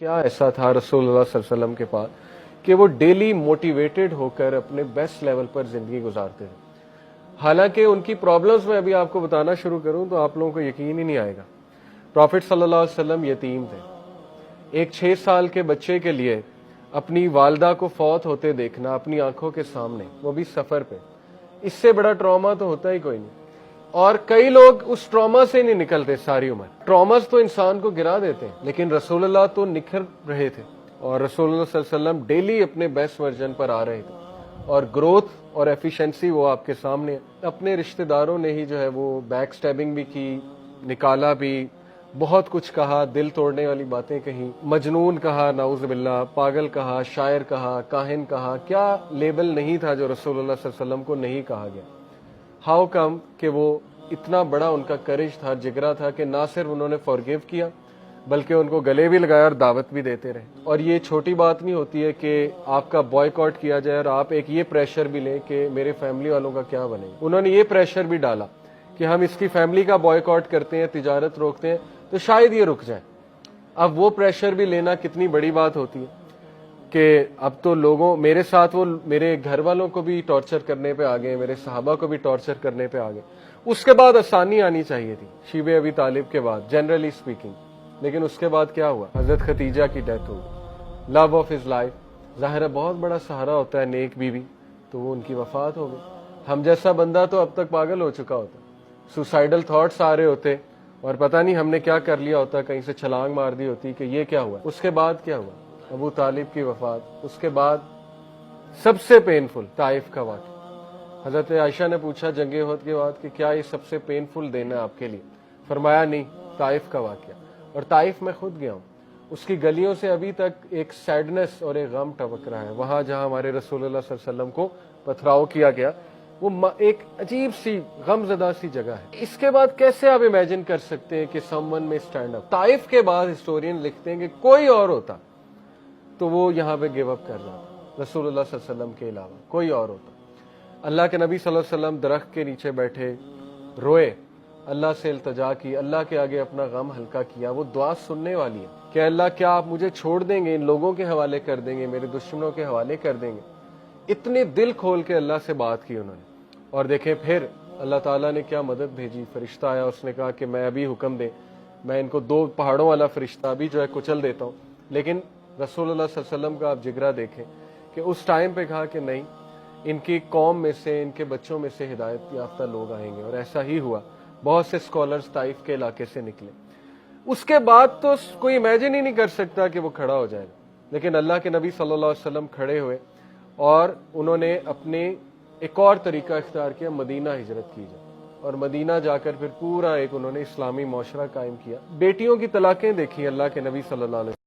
क्या ऐसा था रसूलुल्लाह सल्लल्लाहु अलैहि वसल्लम के पास कि वो डेली मोटिवेटेड होकर अपने बेस्ट लेवल पर जिंदगी गुजारते थे। हालांकि उनकी प्रॉब्लम्स में अभी आपको बताना शुरू करूं तो आप लोगों को यकीन ही नहीं आएगा। प्रॉफिट सल्लल्लाहु अलैहि वसल्लम यतीम थे। एक 6 साल के बच्चे के लिए अपनी वालदा को फौत होते देखना अपनी आंखों के सामने, वो भी सफर पे, इससे बड़ा ट्रॉमा तो होता ही कोई नहीं। और कई लोग उस ट्रॉमा से नहीं निकलते सारी उम्र। ट्रॉमास तो इंसान को गिरा देते हैं, लेकिन रसूलुल्लाह तो निखर रहे थे और रसूलुल्लाह सल्लल्लाहु अलैहि वसल्लम डेली अपने बेस्ट वर्जन पर आ रहे थे और ग्रोथ और एफिशिएंसी वो आपके सामने है। अपने रिश्तेदारों ने ही जो है वो बैक स्टैबिंग भी की, निकाला भी, बहुत कुछ कहा, दिल तोड़ने वाली बातें कही, मजनून कहा, नाउज़ बिल्लाह, पागल कहा, शायर कहा, काहिन कहा। क्या लेबल नहीं था जो रसूलुल्लाह सल्लल्लाहु अलैहि वसल्लम को नहीं कहा गया। हाउ कम कि वो इतना बड़ा उनका करेज था, जिगरा था कि ना सिर्फ उन्होंने फॉरगिव किया बल्कि उनको गले भी लगाया और दावत भी देते रहे। और ये छोटी बात नहीं होती है कि आपका बॉयकॉट किया जाए और आप एक ये प्रेशर भी लें कि मेरे फैमिली वालों का क्या बनेगा। उन्होंने ये प्रेशर भी डाला कि हम इसकी फैमिली का बॉयकॉट करते हैं, तिजारत रोकते हैं तो शायद ये रुक जाए। अब वो प्रेशर भी लेना कितनी बड़ी बात होती है कि अब तो लोगों मेरे साथ वो मेरे घर वालों को भी टॉर्चर करने पे आ गए, मेरे सहाबा को भी टॉर्चर करने पे आ गए। उसके बाद आसानी आनी चाहिए थी शीबे अबी तालिब के बाद, जनरली स्पीकिंग। लेकिन उसके बाद क्या हुआ? हजरत खतीजा की डेथ हो गई, लव ऑफ हिज लाइफ। जाहिर है बहुत बड़ा सहारा होता है नेक बीवी, तो वो उनकी वफात हो गई। हम जैसा बंदा तो अब तक पागल हो चुका होता, सुसाइडल थॉट्स आ रहे होते और पता नहीं हमने क्या कर लिया होता, कहीं से छलांग मार दी होती कि ये क्या हुआ। उसके बाद क्या हुआ? अबू तालिब की वफात। उसके बाद सबसे पेनफुल ताइफ का वाक़या। हजरत आयशा ने पूछा जंगे उहद के बाद कि क्या ये सबसे पेनफुल दिन है आपके लिए? फरमाया नहीं, ताइफ का वाक़या। और ताइफ में खुद गया हूँ, उसकी गलियों से अभी तक एक सैडनेस और एक गम टपक रहा है। वहां जहां हमारे रसूलुल्लाह सल्लल्लाहु अलैहि वसल्लम को पथराव किया गया, वो एक अजीब सी गमजदा सी जगह है। इसके बाद कैसे आप इमेजिन कर सकते हैं कि समवन में स्टैंड अप? ताइफ के बाद हिस्टोरियन लिखते हैं कि कोई और होता तो वो यहाँ पे गिव अप कर जाता, रसूलुल्लाह सल्लल्लाहु अलैहि वसल्लम के अलावा कोई और होता। अल्लाह के नबी सल्लल्लाहु अलैहि वसल्लम दरख्त के नीचे बैठे रोए, अल्लाह से इल्तिजा की, अल्लाह के आगे अपना गम हल्का किया। वो दुआ सुनने वाली है कि अल्लाह क्या आप मुझे छोड़ देंगे, इन लोगों के हवाले कर देंगे, मेरे दुश्मनों के हवाले कर देंगे? इतने दिल खोल के अल्लाह से बात की उन्होंने। और देखें फिर अल्लाह ताला ने क्या मदद भेजी। फरिश्ता आया, उसने कहा कि मैं अभी हुक्म दे, मैं इनको 2 पहाड़ों वाला फरिश्ता अभी जो है कुचल देता हूँ। लेकिन रसूलुल्लाह सल्लल्लाहु अलैहि वसल्लम का आप जिगरा देखें कि उस टाइम पे कहा कि नहीं, इनकी कौम में से, इनके बच्चों में से हिदायत याफ्ता लोग आएंगे। और ऐसा ही हुआ, बहुत से स्कॉलर्स ताइफ के इलाके से निकले। उसके बाद तो कोई इमेजिन ही नहीं कर सकता कि वो खड़ा हो जाएगा। लेकिन अल्लाह के नबी सल्लल्लाहु अलैहि वसल्लम खड़े हुए और उन्होंने अपने एक और तरीका इख्तियार किया, मदीना हिजरत की जाए। और मदीना जाकर फिर पूरा एक उन्होंने इस्लामी मौशरा कायम किया। बेटियों की तलाकें देखी अल्लाह के नबी सल्लल्लाहु अलैहि वसल्लम